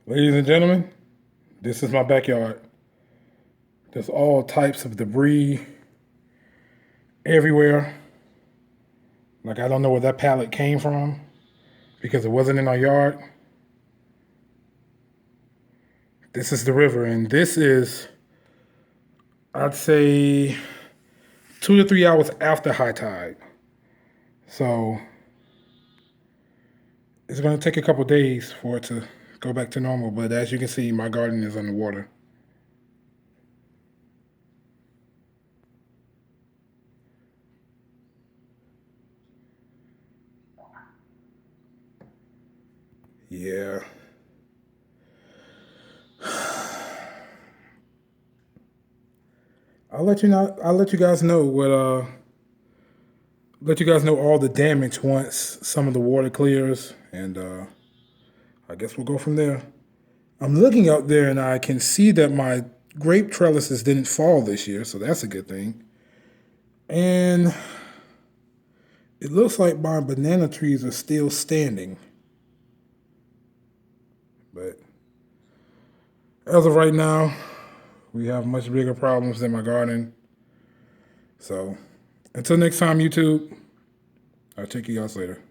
Ladies and gentlemen, this is my backyard. There's all types of debris everywhere. Like, I don't know where that pallet came from because it wasn't in our yard. This is the river, and this is, I'd say, 2 to 3 hours after high tide. So it's going to take a couple days for it to go back to normal. But as you can see, my garden is underwater. Yeah. I'll let you guys know let you guys know all the damage once some of the water clears, and I guess we'll go from there. I'm looking out there and I can see that my grape trellises didn't fall this year, so that's a good thing. And it looks like my banana trees are still standing. But as of right now, we have much bigger problems in my garden. So until next time, YouTube, I'll check you guys later.